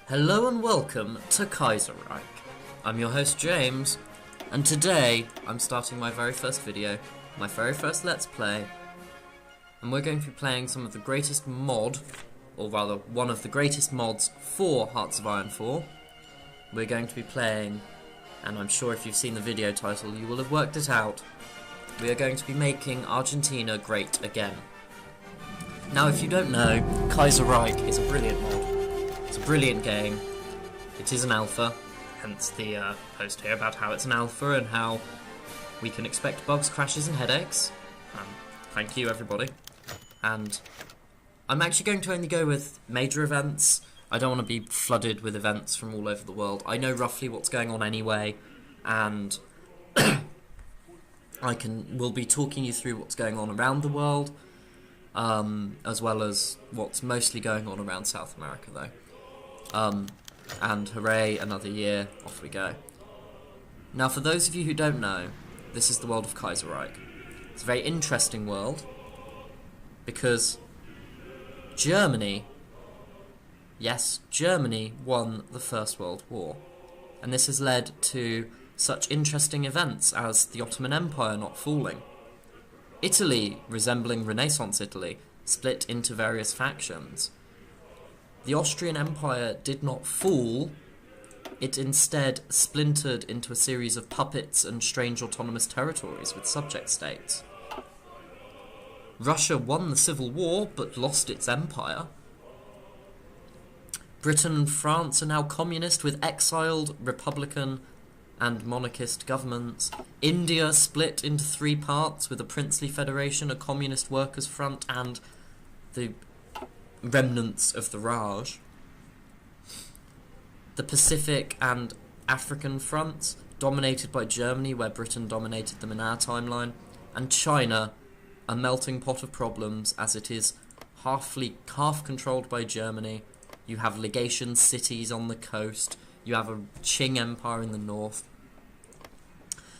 Hello and welcome to Kaiserreich. I'm your host James, and today I'm starting my very first video, my very first Let's Play, and we're going to be playing some of the greatest mod, or rather one of the greatest mods for Hearts of Iron 4. We're going to be playing, and I'm sure if you've seen the video title you will have worked it out, we are going to be making Argentina great again. Now if you don't know, Kaiserreich is a brilliant mod. It's a brilliant game. It is an alpha, hence the post here about how it's an alpha and how we can expect bugs, crashes and headaches. Thank you everybody. And I'm actually going to only go with major events. I don't want to be flooded with events from all over the world. I know roughly what's going on anyway, and we'll be talking you through what's going on around the world, as well as what's mostly going on around South America though. And hooray, another year, off we go. Now for those of you who don't know, this is the world of Kaiserreich. It's a very interesting world, because Germany, yes, Germany won the First World War. And this has led to such interesting events as the Ottoman Empire not falling. Italy, resembling Renaissance Italy, split into various factions. The Austrian Empire did not fall, it instead splintered into a series of puppets and strange autonomous territories with subject states. Russia won the Civil War, but lost its empire. Britain and France are now communist with exiled republican and monarchist governments. India split into three parts with a princely federation, a communist workers' front, and the remnants of the Raj. The Pacific and African fronts, dominated by Germany, where Britain dominated them in our timeline, and China, a melting pot of problems as it is half controlled by Germany. You have legation cities on the coast, you have a Qing Empire in the north,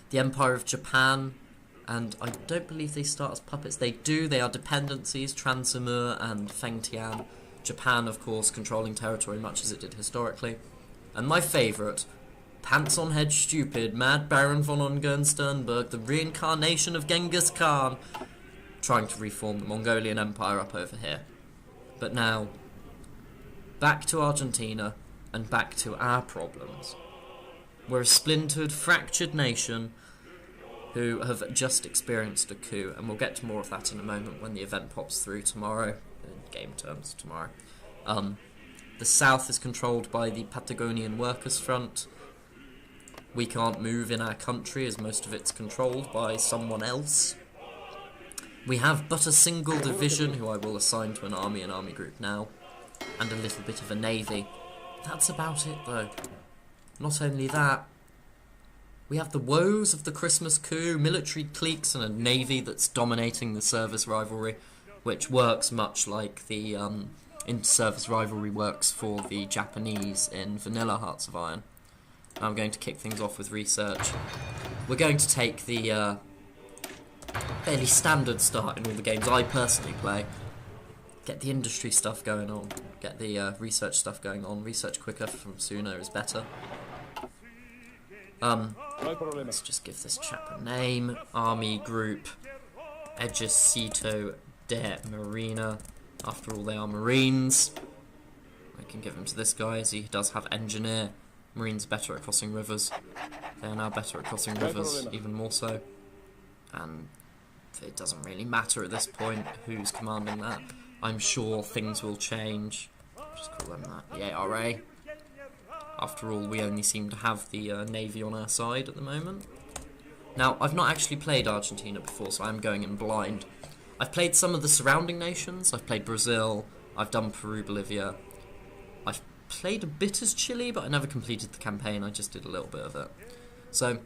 the Empire of Japan, and I don't believe they start as puppets. They do, they are dependencies, Transamur and Fengtian. Japan, of course, controlling territory much as it did historically. And my favourite, Pants on Head Stupid, Mad Baron von Ungern-Sternberg, the reincarnation of Genghis Khan, trying to reform the Mongolian Empire up over here. But now, back to Argentina, and back to our problems. We're a splintered, fractured nation who have just experienced a coup, and we'll get to more of that in a moment when the event pops through tomorrow, in game terms tomorrow. The south is controlled by the Patagonian Workers' Front. We can't move in our country as most of it's controlled by someone else. We have but a single division, who I will assign to an army and army group now, and a little bit of a navy. That's about it though. Not only that, we have the woes of the Christmas coup, military cliques, and a navy that's dominating the service rivalry, which works much like the inter-service rivalry works for the Japanese in vanilla Hearts of Iron. I'm going to kick things off with research. We're going to take the fairly standard start in all the games I personally play. Get the industry stuff going on, get the research stuff going on. Research quicker from sooner is better. Let's just give this chap a name. Army Group Ejército de Marina. After all, they are Marines. I can give him to this guy, as he does have Engineer. Marines better at crossing rivers. They are now better at crossing rivers, even more so. And it doesn't really matter at this point who's commanding that. I'm sure things will change. Just call them that. The ARA. After all, we only seem to have the Navy on our side at the moment. Now, I've not actually played Argentina before, so I'm going in blind. I've played some of the surrounding nations. I've played Brazil. I've done Peru, Bolivia. I've played a bit as Chile, but I never completed the campaign. I just did a little bit of it. So,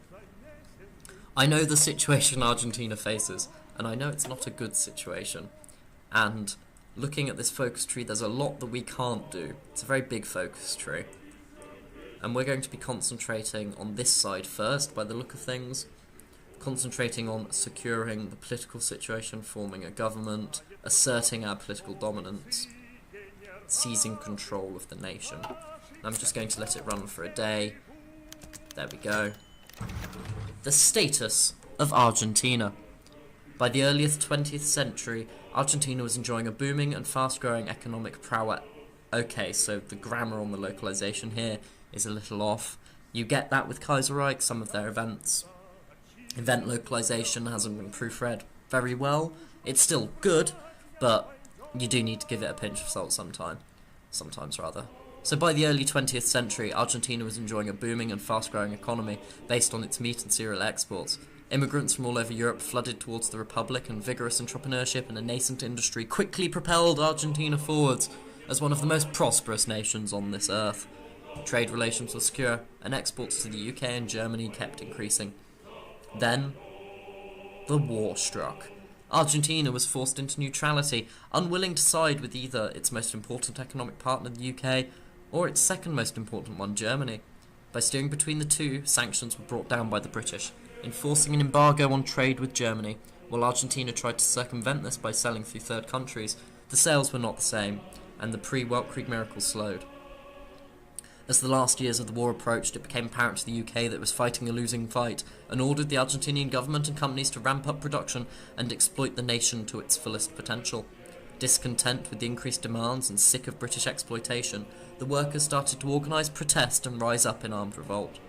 I know the situation Argentina faces, and I know it's not a good situation. And looking at this focus tree, there's a lot that we can't do. It's a very big focus tree. And we're going to be concentrating on this side first, by the look of things. Concentrating on securing the political situation, forming a government, asserting our political dominance. seizing control of the nation. I'm just going to let it run for a day. There we go. The status of Argentina. By the earliest 20th century, Argentina was enjoying a booming and fast-growing economic prowess. Okay, so the grammar on the localization here is a little off. You get that with Kaiserreich, some of their event localization hasn't been proofread very well. It's still good, but you do need to give it a pinch of salt sometimes rather. So by the early 20th century, Argentina was enjoying a booming and fast-growing economy based on its meat and cereal exports. Immigrants from all over Europe flooded towards the Republic, and vigorous entrepreneurship and a nascent industry quickly propelled Argentina forwards as one of the most prosperous nations on this earth. Trade relations were secure, and exports to the UK and Germany kept increasing. Then, the war struck. Argentina was forced into neutrality, unwilling to side with either its most important economic partner, the UK, or its second most important one, Germany. By steering between the two, sanctions were brought down by the British, enforcing an embargo on trade with Germany. While Argentina tried to circumvent this by selling through third countries, the sales were not the same, and the pre-Weltkrieg miracle slowed. As the last years of the war approached, it became apparent to the UK that it was fighting a losing fight, and ordered the Argentinian government and companies to ramp up production and exploit the nation to its fullest potential. Discontent with the increased demands and sick of British exploitation, the workers started to organise protest and rise up in armed revolt.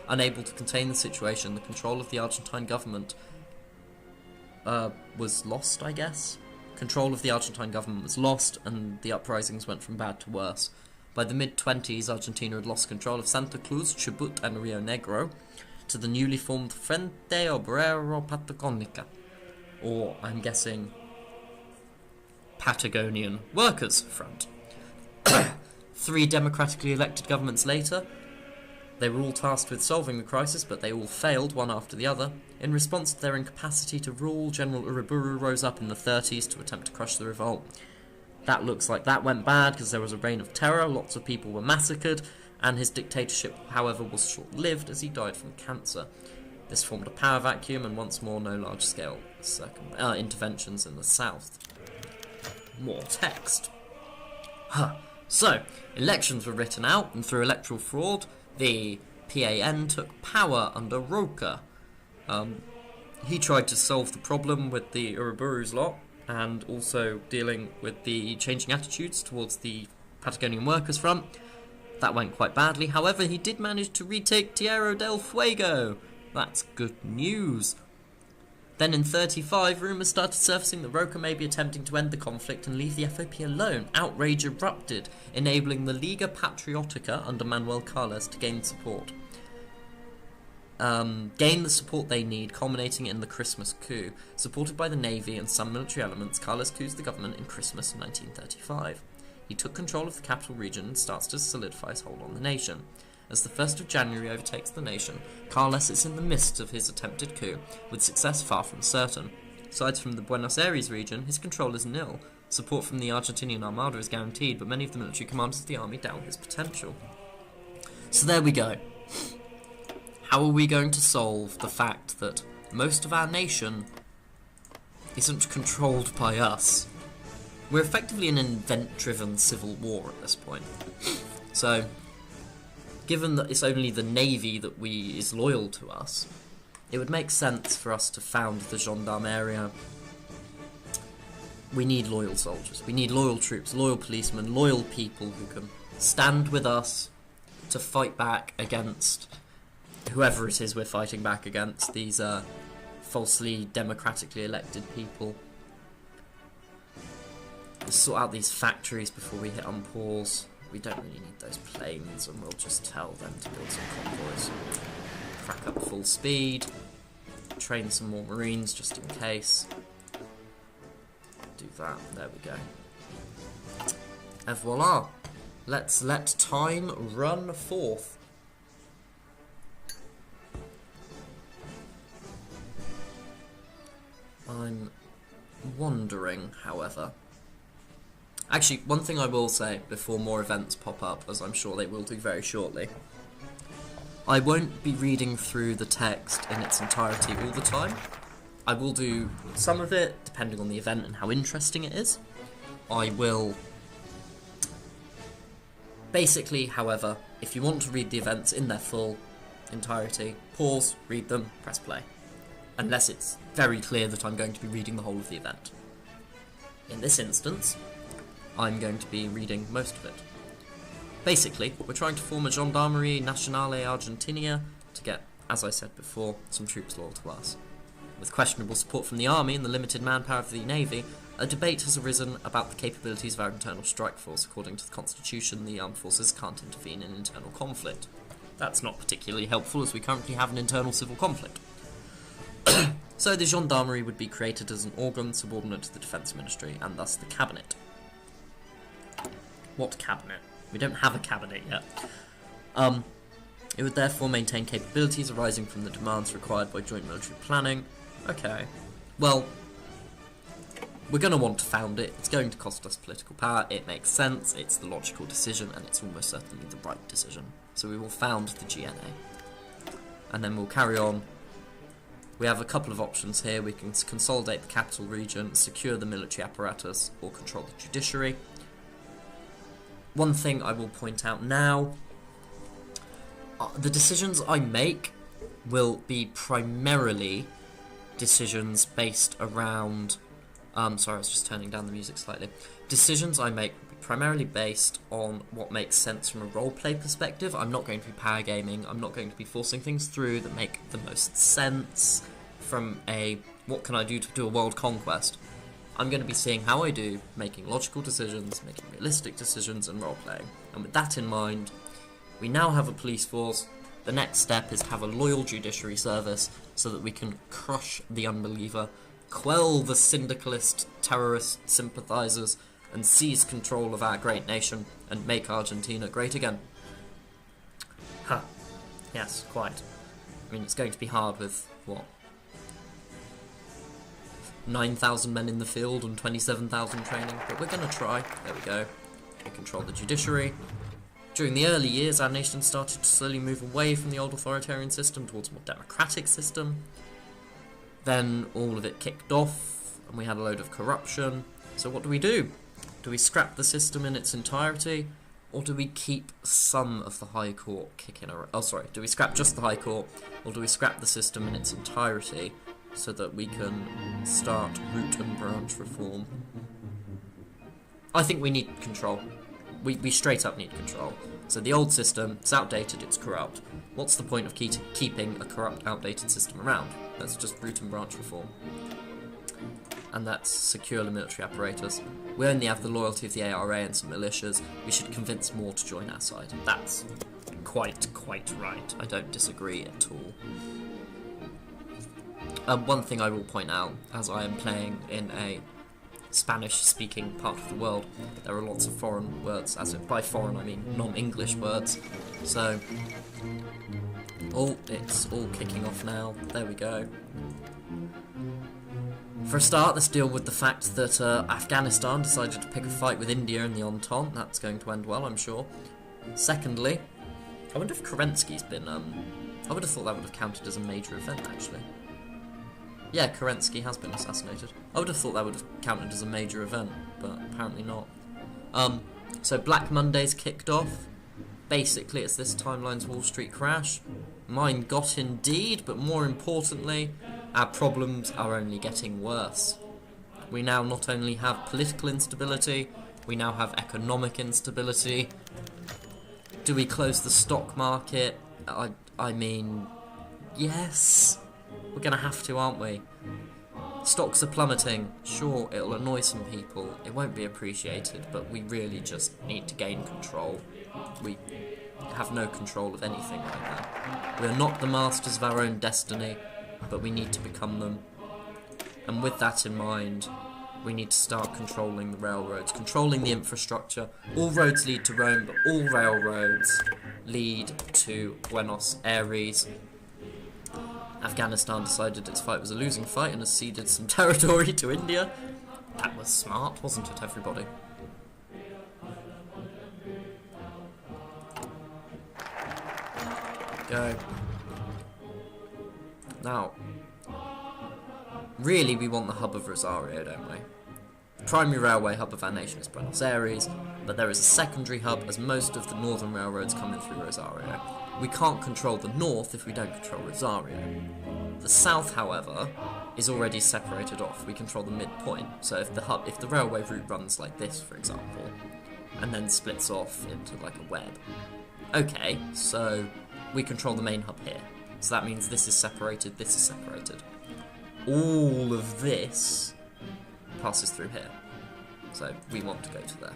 Unable to contain the situation, the control of the Argentine government was lost, I guess. Control of the Argentine government was lost, and the uprisings went from bad to worse. By the mid-20s, Argentina had lost control of Santa Cruz, Chubut and Rio Negro to the newly formed Frente Obrero Patagónica, or, I'm guessing, Patagonian Workers' Front. 3 democratically elected governments later, they were all tasked with solving the crisis, but they all failed, one after the other. In response to their incapacity to rule, General Uriburu rose up in the 30s to attempt to crush the revolt. That looks like that went bad because there was a reign of terror, lots of people were massacred, and his dictatorship, however, was short-lived as he died from cancer. This formed a power vacuum, and once more no large-scale interventions in the south. More text. So, elections were written out, and through electoral fraud, the PAN took power under Roca. He tried to solve the problem with the Uruburu's lot, and also dealing with the changing attitudes towards the Patagonian Workers' Front. That went quite badly. However, he did manage to retake Tierra del Fuego. That's good news. Then in 1935, rumours started surfacing that Roca may be attempting to end the conflict and leave the FOP alone. Outrage erupted, enabling the Liga Patriotica under Manuel Carles to gain support. Gain the support they need, culminating in the Christmas coup. Supported by the Navy and some military elements, Carles coups the government in Christmas 1935. He took control of the capital region and starts to solidify his hold on the nation. As the 1st of January overtakes the nation, Carles is in the midst of his attempted coup, with success far from certain. Aside from the Buenos Aires region, his control is nil. Support from the Argentinian Armada is guaranteed, but many of the military commanders of the army doubt his potential. So there we go. How are we going to solve the fact that most of our nation isn't controlled by us? We're effectively in an event-driven civil war at this point. So, given that it's only the Navy that is loyal to us, it would make sense for us to found the Gendarmeria. We need loyal soldiers. We need loyal troops, loyal policemen, loyal people who can stand with us to fight back against whoever it is we're fighting back against, these falsely democratically elected people. We'll sort out these factories before we hit unpause. We don't really need those planes, and we'll just tell them to build some convoys. Crack up full speed. Train some more marines just in case. Do that. There we go. And voila. Let's let time run forth. I'm wondering, however... Actually, one thing I will say before more events pop up, as I'm sure they will do very shortly. I won't be reading through the text in its entirety all the time. I will do some of it, depending on the event and how interesting it is. I will Basically, however, if you want to read the events in their full entirety, pause, read them, press play. Unless it's very clear that I'm going to be reading the whole of the event. In this instance, I'm going to be reading most of it. Basically, we're trying to form a Gendarmerie Nationale Argentina to get, as I said before, some troops loyal to us. With questionable support from the army and the limited manpower of the navy, a debate has arisen about the capabilities of our internal strike force. According to the Constitution, the armed forces can't intervene in internal conflict. That's not particularly helpful, as we currently have an internal civil conflict. So the Gendarmerie would be created as an organ subordinate to the Defence Ministry, and thus the Cabinet. What cabinet? We don't have a cabinet yet. It would therefore maintain capabilities arising from the demands required by joint military planning. Okay. Well, we're going to want to found it. It's going to cost us political power. It makes sense. It's the logical decision, and it's almost certainly the right decision. So we will found the GNA. And then we'll carry on. We have a couple of options here. We can consolidate the capital region, secure the military apparatus, or control the judiciary. One thing I will point out now, the decisions I make will be primarily decisions based around... sorry, I was just turning down the music slightly. Decisions I make will be primarily based on what makes sense from a roleplay perspective. I'm not going to be power gaming. I'm not going to be forcing things through that make the most sense from a, what can I do to do a world conquest? I'm going to be seeing how I do, making logical decisions, making realistic decisions, and role-playing. And with that in mind, we now have a police force. The next step is have a loyal judiciary service so that we can crush the unbeliever, quell the syndicalist terrorist sympathizers, and seize control of our great nation and make Argentina great again. Huh. Yes, quite. I mean, it's going to be hard with, what, 9,000 men in the field and 27,000 training, but we're going to try. There we go. We control the judiciary. During the early years, our nation started to slowly move away from the old authoritarian system towards a more democratic system. Then all of it kicked off, and we had a load of corruption. So what do? Do we scrap the system in its entirety, or do we keep some of the High Court kicking around? Oh, sorry. Do we scrap just the High Court, or do we scrap the system in its entirety so that we can start root and branch reform? I think we need control. We straight up need control. So the old system, it's outdated, it's corrupt. What's the point of keeping a corrupt, outdated system around? Let's just root and branch reform. And that's secure the military apparatus. We only have the loyalty of the ARA and some militias. We should convince more to join our side. That's quite right. I don't disagree at all. One thing I will point out, as I am playing in a Spanish-speaking part of the world, there are lots of foreign words, by foreign I mean non-English words, so... Oh, it's all kicking off now. There we go. For a start, let's deal with the fact that Afghanistan decided to pick a fight with India in the Entente. That's going to end well, I'm sure. Secondly, I wonder if Kerensky's been... I would have thought that would have counted as a major event, actually. Yeah, Kerensky has been assassinated. I would have thought that would have counted as a major event, but apparently not. So Black Monday's kicked off. Basically, it's this timeline's Wall Street crash. Mine got indeed, but more importantly, our problems are only getting worse. We now not only have political instability, we now have economic instability. Do we close the stock market? I mean, yes. We're going to have to, aren't we? Stocks are plummeting. Sure, it'll annoy some people. It won't be appreciated, but we really just need to gain control. We have no control of anything right now. We are not the masters of our own destiny, but we need to become them. And with that in mind, we need to start controlling the railroads, controlling the infrastructure. All roads lead to Rome, but all railroads lead to Buenos Aires. Afghanistan decided its fight was a losing fight and has ceded some territory to India. That was smart, wasn't it, everybody? Go. Now, really we want the hub of Rosario, don't we? The primary railway hub of our nation is Buenos Aires. but there is a secondary hub as most of the northern railroads come in through Rosario. We can't control the north if we don't control Rosario. The south, however, is already separated off. We control the midpoint. So if the railway route runs like this, for example, and then splits off into like a web, okay, so we control the main hub here. So that means this is separated, this is separated. All of this passes through here. So we want to go to there.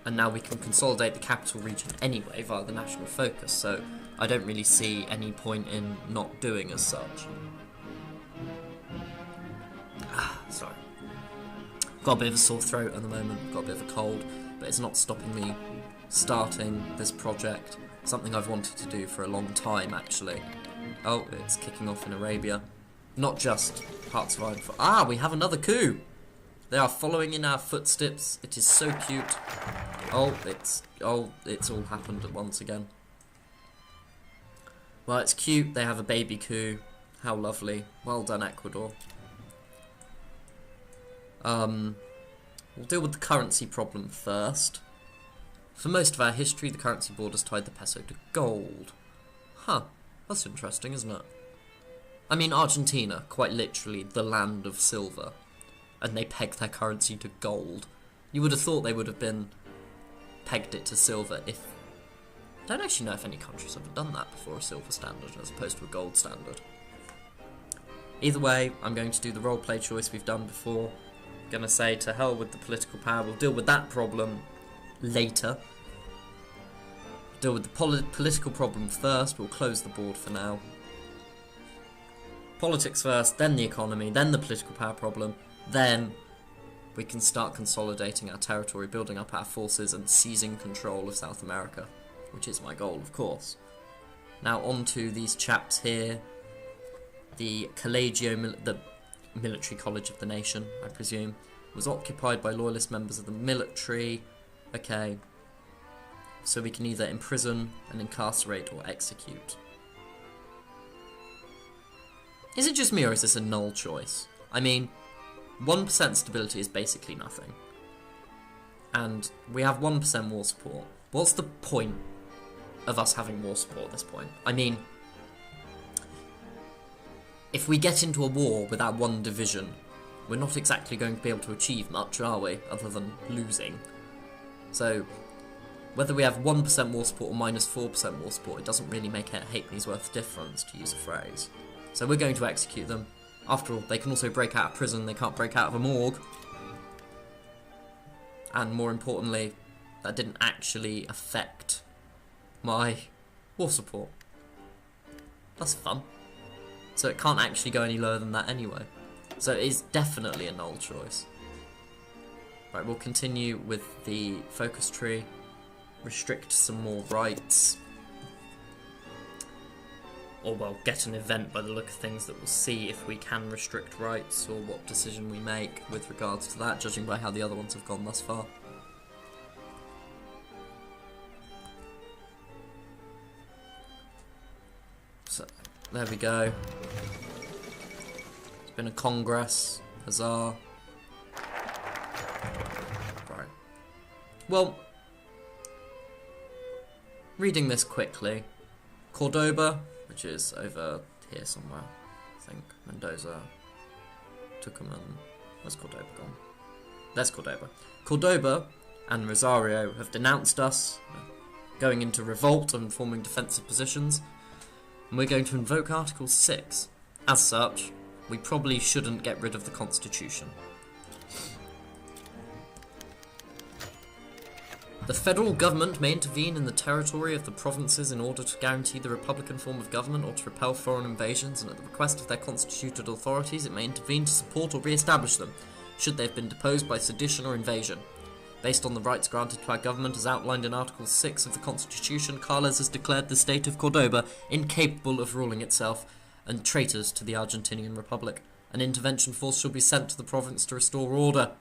And now we can consolidate the capital region anyway via the national focus, so I don't really see any point in not doing as such. Sorry. Got a bit of a sore throat at the moment, got a bit of a cold, but it's not stopping me starting this project. Something I've wanted to do for a long time, actually. Oh, it's kicking off in Arabia. Not just parts of Iron. We have another coup! They are following in our footsteps. It is so cute. It's all happened at once again. Well, it's cute. They have a baby coup. How lovely. Well done, Ecuador. We'll deal with the currency problem first. For most of our history, the currency board has tied the peso to gold. Huh. That's interesting, isn't it? I mean, Argentina, quite literally the land of silver. And they pegged their currency to gold. You would have thought they would have been pegged it to silver if... I don't actually know if any country's ever done that before, a silver standard as opposed to a gold standard. Either way, I'm going to do the roleplay choice we've done before. I'm going to say to hell with the political power. We'll deal with that problem later. Deal with the political problem first. We'll close the board for now. Politics first, then the economy, then the political power problem. Then we can start consolidating our territory, building up our forces and seizing control of South America, which is my goal, of course. Now on to these chaps here. The the military college of the nation, I presume, was occupied by loyalist members of the military. Okay, so we can either imprison and incarcerate or execute. Is it just me or is this a null choice? I mean, 1% stability is basically nothing. And we have 1% war support. What's the point of us having war support at this point? I mean, if we get into a war with our one division, we're not exactly going to be able to achieve much, are we? Other than losing. So, whether we have 1% war support or minus 4% war support, it doesn't really make a halfpenny's worth difference, to use a phrase. So we're going to execute them. After all, they can also break out of prison, they can't break out of a morgue. And more importantly, that didn't actually affect my war support. That's fun. So it can't actually go any lower than that anyway. So it is definitely a null choice. Right, we'll continue with the focus tree. Restrict some more rights. Or, well, get an event by the look of things that we'll see if we can restrict rights or what decision we make with regards to that, judging by how the other ones have gone thus far. So, there we go. It's been a congress. Huzzah. Right. Well, reading this quickly. Cordoba, which is over here somewhere, I think. Mendoza, Tucumán. Where's Cordoba gone? There's Cordoba. Cordoba and Rosario have denounced us, going into revolt and forming defensive positions, and we're going to invoke Article 6. As such, we probably shouldn't get rid of the Constitution. The federal government may intervene in the territory of the provinces in order to guarantee the republican form of government or to repel foreign invasions, and at the request of their constituted authorities it may intervene to support or re-establish them, should they have been deposed by sedition or invasion. Based on the rights granted to our government as outlined in Article 6 of the Constitution, Carles has declared the state of Cordoba incapable of ruling itself and traitors to the Argentinian Republic. An intervention force shall be sent to the province to restore order.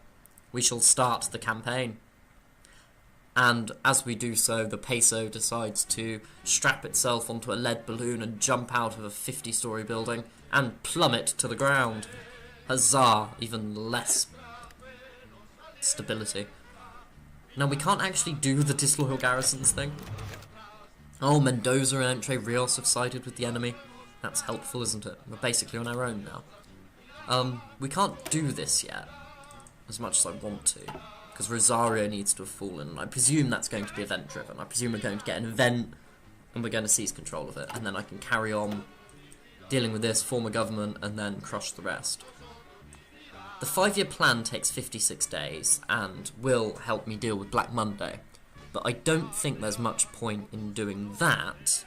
We shall start the campaign. And as we do so, the peso decides to strap itself onto a lead balloon and jump out of a 50-story building and plummet to the ground. Huzzah! Even less stability. Now, we can't actually do the disloyal garrisons thing. Oh, Mendoza and Entre Rios have sided with the enemy. That's helpful, isn't it? We're basically on our own now. We can't do this yet, as much as I want to, because Rosario needs to have fallen. I presume that's going to be event-driven. I presume we're going to get an event, and we're going to seize control of it, and then I can carry on dealing with this, form a government, and then crush the rest. The 5-year plan takes 56 days, and will help me deal with Black Monday. But I don't think there's much point in doing that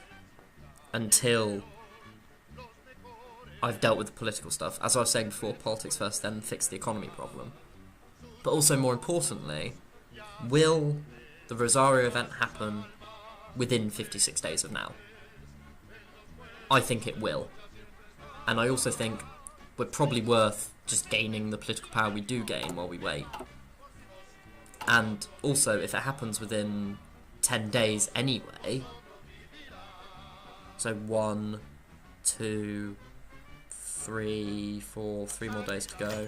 until I've dealt with the political stuff. As I was saying before, politics first, then fix the economy problem. But also, more importantly, will the Rosario event happen within 56 days of now? I think it will. And I also think we're probably worth just gaining the political power we do gain while we wait. And also, if it happens within 10 days anyway, so 1, 2, 3, 4, 3 more days to go.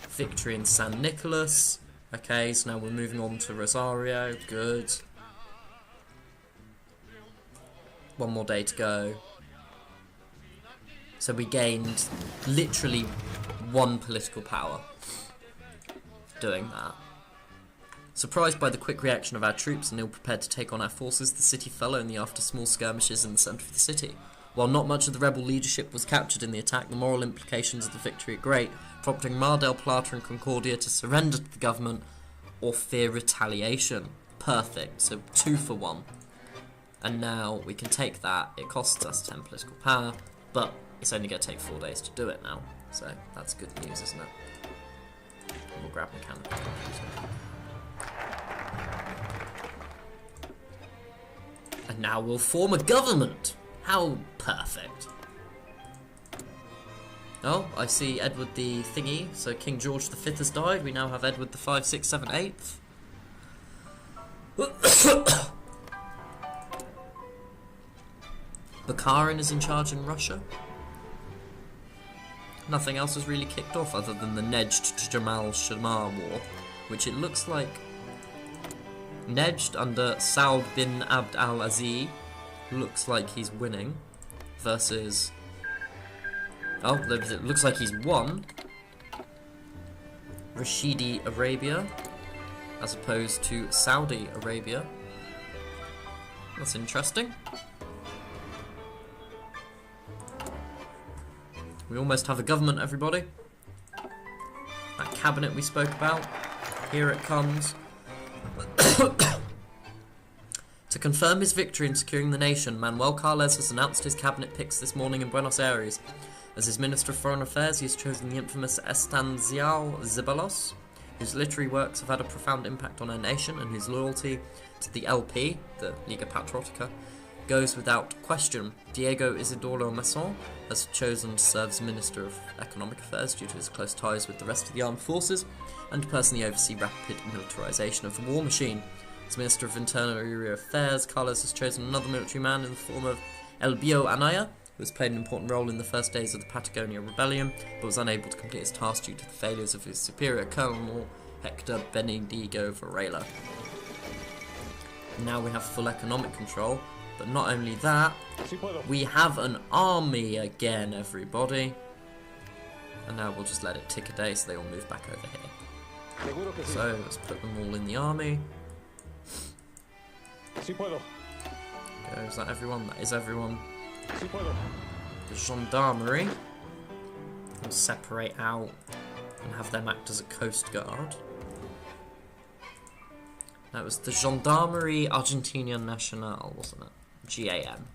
Victory in San Nicolas. Okay, so now we're moving on to Rosario. Good. 1 more day to go. So we gained literally 1 political power doing that. Surprised by the quick reaction of our troops and ill-prepared to take on our forces, the city fell only after small skirmishes in the centre of the city. While not much of the rebel leadership was captured in the attack, the moral implications of the victory are great, prompting Mar del Plata and Concordia to surrender to the government or fear retaliation. Perfect, so 2 for 1. And now we can take that. It costs us 10 political power, but it's only going to take 4 days to do it now. So that's good news, isn't it? We'll grab mechanical. And now we'll form a government. How perfect. Oh, I see Edward the thingy. So King George V has died. We now have Edward the 5, 6, 7, 8th. Bukharin is in charge in Russia. Nothing else has really kicked off other than the Nejd Jamal Shamar war, which it looks like Nejd under Saud bin Abd al-Aziz looks like he's winning versus... Oh, it looks like he's won. Rashidi Arabia as opposed to Saudi Arabia. That's interesting. We almost have a government, everybody. That cabinet we spoke about. Here it comes. To confirm his victory in securing the nation, Manuel Carles has announced his cabinet picks this morning in Buenos Aires. As his Minister of Foreign Affairs, he has chosen the infamous Estancial Zeballos, whose literary works have had a profound impact on our nation, and whose loyalty to the LP, the Liga Patriotica, goes without question. Diego Isidoro Masson has chosen to serve as Minister of Economic Affairs due to his close ties with the rest of the armed forces, and to personally oversee rapid militarization of the war machine. As Minister of Interior Affairs, Carlos has chosen another military man in the form of Elbio Anaya, who has played an important role in the first days of the Patagonia Rebellion, but was unable to complete his task due to the failures of his superior Colonel Hector Benedigo Varela. Now we have full economic control, but not only that, we have an army again, everybody. And now we'll just let it tick a day so they all move back over here. So let's put them all in the army. Go, is that everyone? That is everyone. The gendarmerie will separate out and have them act as a coast guard. That was the Gendarmerie Argentina Nacional, wasn't it? GAM.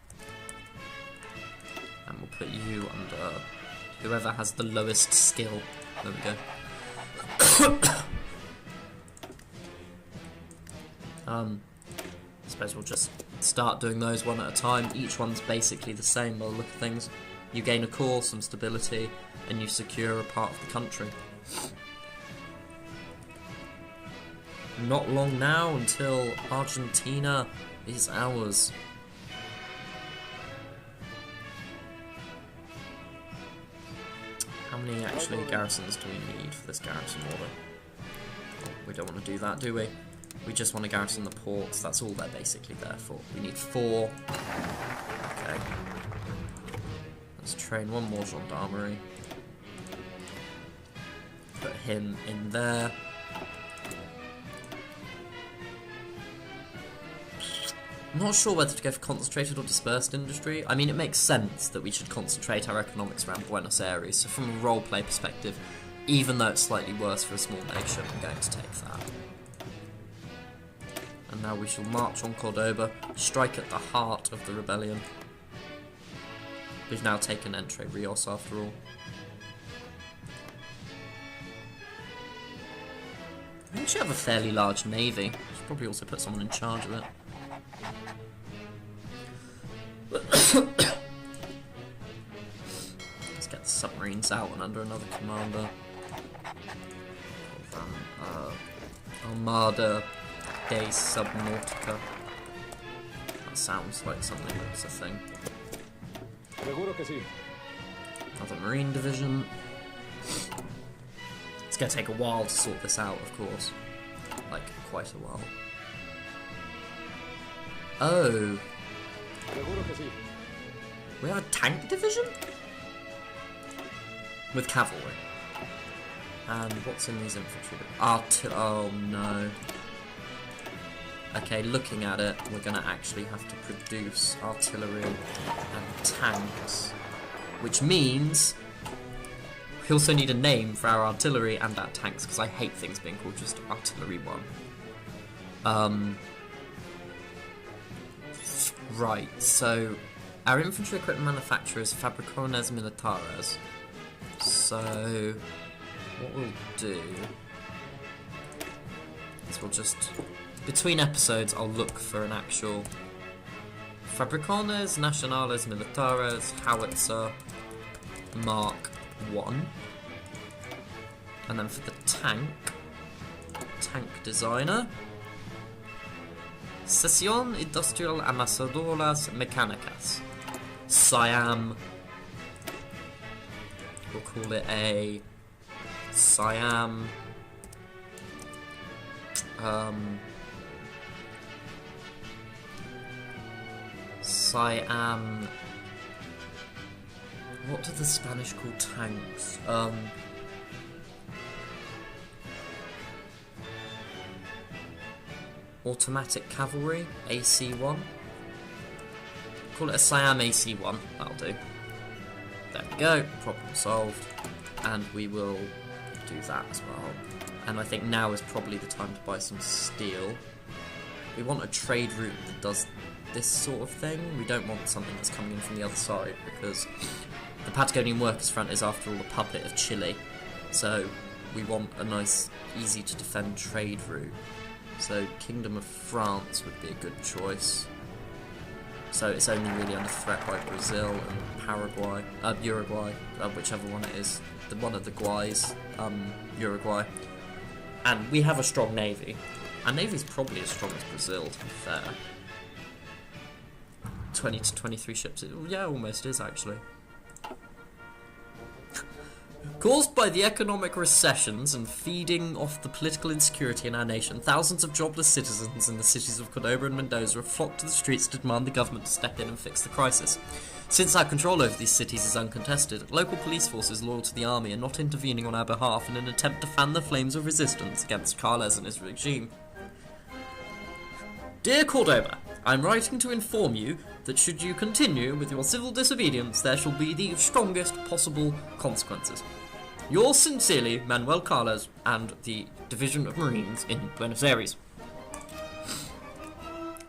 And we'll put you under whoever has the lowest skill. There we go. I suppose we'll just start doing those one at a time. Each one's basically the same by the look of things. You gain a core, some stability, and you secure a part of the country. Not long now until Argentina is ours. How many actually garrisons do we need for this garrison order? We don't want to do that, do we? We just want to garrison the ports. That's all they're basically there for. We need 4. Okay. Let's train 1 more gendarmerie. Put him in there. I'm not sure whether to go for concentrated or dispersed industry. I mean, it makes sense that we should concentrate our economics around Buenos Aires. So from a roleplay perspective, even though it's slightly worse for a small nation, I'm going to take that. And now we shall march on Cordoba, strike at the heart of the rebellion. We've now taken Entre Rios after all. We actually have a fairly large navy. Should probably also put someone in charge of it. Let's get the submarines out and under another commander. Armada de Subnautica. That sounds like something that's a thing. Another marine division. It's going to take a while to sort this out, of course. Like, quite a while. Oh. We have a tank division? With cavalry. And what's in these infantry? Oh no. Okay, looking at it, we're going to actually have to produce artillery and tanks. Which means we also need a name for our artillery and our tanks, because I hate things being called just Artillery 1. Right, so our infantry equipment manufacturer is Fabricones Militares. So what we'll do is we'll just, between episodes, I'll look for an actual Fabricones Nacionales Militares Howitzer Mark 1. And then for the tank designer, Sesión Industrial Amasadoras Mecánicas. Siam. We'll call it a Siam. Siam. What do the Spanish call tanks? Automatic cavalry, AC1. Call it a Siam AC1, that'll do. There we go, problem solved. And we will do that as well. And I think now is probably the time to buy some steel. We want a trade route that does this sort of thing. We don't want something that's coming in from the other side, because the Patagonian Workers' Front is after all a puppet of Chile. So we want a nice, easy to defend trade route. So Kingdom of France would be a good choice. So it's only really under threat by Brazil and Paraguay, Uruguay, whichever one it is. One of the Guays, Uruguay. And we have a strong navy. Our navy's probably as strong as Brazil, to be fair. 20 to 23 ships. Yeah, almost is, actually. Caused by the economic recessions and feeding off the political insecurity in our nation, thousands of jobless citizens in the cities of Cordoba and Mendoza have flocked to the streets to demand the government to step in and fix the crisis. Since our control over these cities is uncontested, local police forces loyal to the army are not intervening on our behalf in an attempt to fan the flames of resistance against Carles and his regime. Dear Cordoba, I am writing to inform you that should you continue with your civil disobedience, there shall be the strongest possible consequences. Yours sincerely, Manuel Carles, and the Division of Marines in Buenos Aires.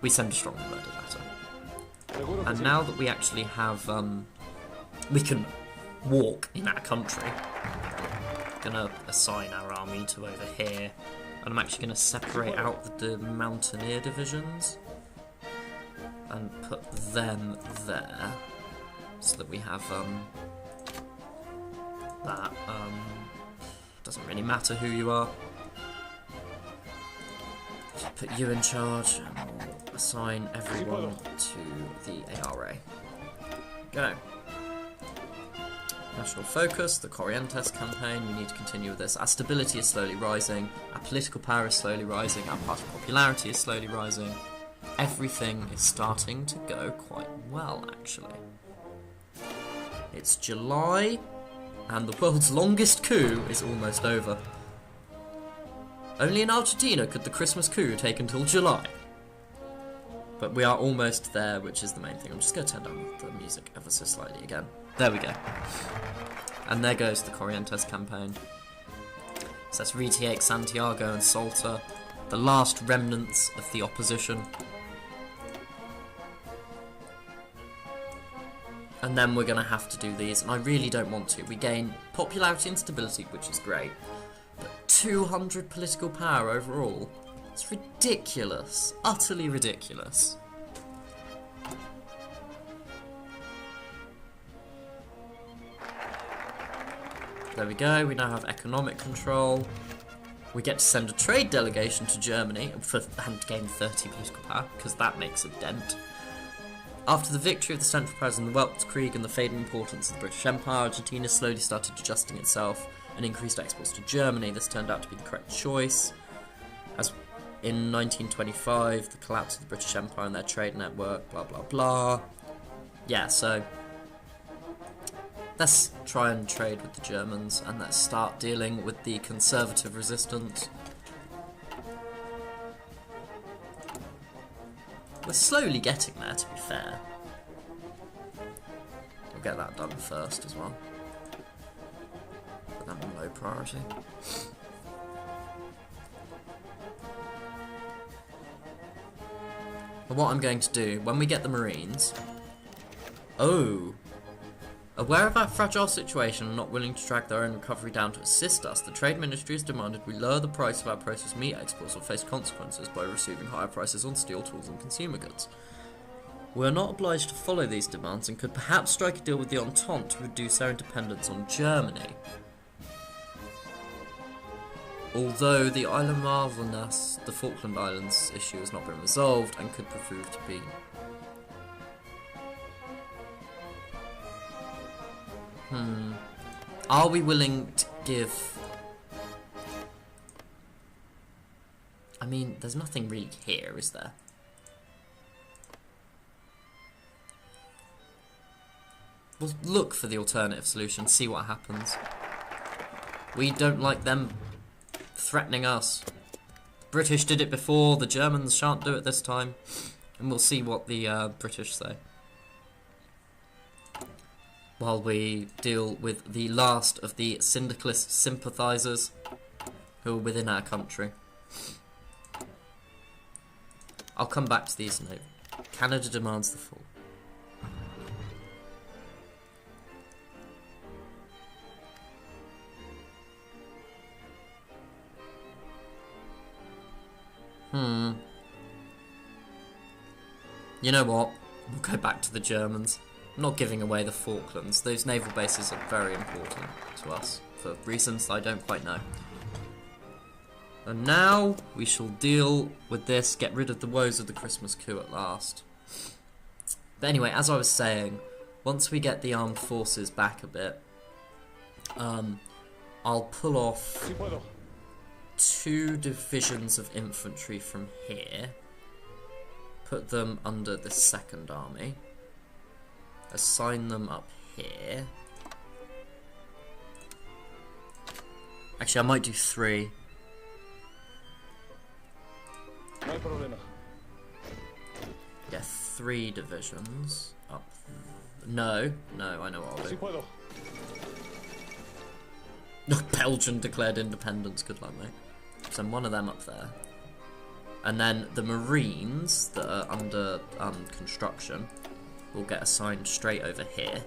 We send a strongly worded letter. And now that we actually have, we can walk in our country, I'm going to assign our army to over here, and I'm actually going to separate out the Mountaineer divisions and put them there, so that we have, that, doesn't really matter who you are. Just put you in charge, and we'll assign everyone to the ARA. Go. National focus, the Corrientes campaign, we need to continue with this. Our stability is slowly rising, our political power is slowly rising, our party popularity is slowly rising. Everything is starting to go quite well, actually. It's July, and the world's longest coup is almost over. Only in Argentina could the Christmas coup take until July. But we are almost there, which is the main thing. I'm just going to turn down the music ever so slightly again. There we go. And there goes the Corrientes campaign. So let's retake Santiago and Salta, the last remnants of the opposition. And then we're going to have to do these, and I really don't want to. We gain popularity and stability, which is great. But 200 political power overall? It's ridiculous. Utterly ridiculous. There we go, we now have economic control. We get to send a trade delegation to Germany and gain 30 political power, because that makes a dent. After the victory of the Central Powers in the Weltkrieg and the fading importance of the British Empire, Argentina slowly started adjusting itself and increased exports to Germany. This turned out to be the correct choice. As in 1925, the collapse of the British Empire and their trade network, blah blah blah. Yeah, so let's try and trade with the Germans, and let's start dealing with the conservative resistance. We're slowly getting there, to be fair. We'll get that done first as well. Put that on low priority. But what I'm going to do, when we get the Marines... Oh! Aware of our fragile situation and not willing to drag their own recovery down to assist us, the Trade Ministry has demanded we lower the price of our processed meat exports or face consequences by receiving higher prices on steel, tools and consumer goods. We are not obliged to follow these demands and could perhaps strike a deal with the Entente to reduce our dependence on Germany. Although the Isle of Malvinas, the Falkland Islands issue has not been resolved and could prove to be... Are we willing to give... I mean, there's nothing really here, is there? We'll look for the alternative solution, see what happens. We don't like them threatening us. British did it before, the Germans shan't do it this time. And we'll see what the British say. While we deal with the last of the syndicalist sympathisers who are within our country. I'll come back to these later. Canada demands the fall. You know what? We'll go back to the Germans. I'm not giving away the Falklands. Those naval bases are very important to us for reasons I don't quite know. And now we shall deal with this, get rid of the woes of the Christmas coup at last. But anyway, as I was saying, once we get the armed forces back a bit, I'll pull off 2 divisions of infantry from here, put them under the 2nd Army, assign them up here. Actually, I might do 3. Yeah, 3 divisions up. No, I know what I'll do. Belgium declared independence, good luck, mate. Send one of them up there. And then the Marines that are under construction will get assigned straight over here.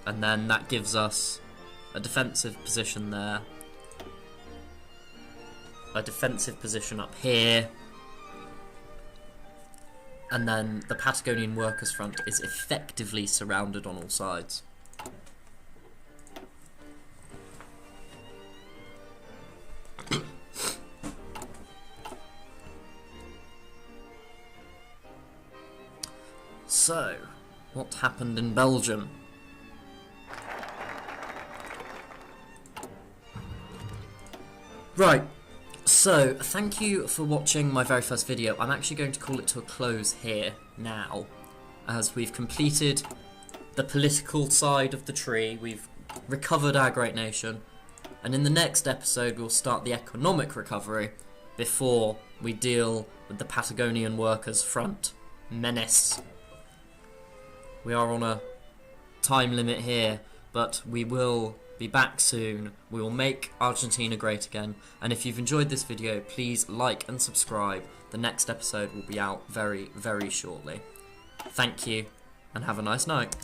And then that gives us a defensive position there, a defensive position up here, and then the Patagonian Workers' Front is effectively surrounded on all sides. So, what happened in Belgium? Right, so thank you for watching my very first video. I'm actually going to call it to a close here now, as we've completed the political side of the tree, we've recovered our great nation, and in the next episode we'll start the economic recovery before we deal with the Patagonian Workers' Front menace. We are on a time limit here, but we will be back soon. We will make Argentina great again, and if you've enjoyed this video, please like and subscribe. The next episode will be out very, very shortly. Thank you, and have a nice night.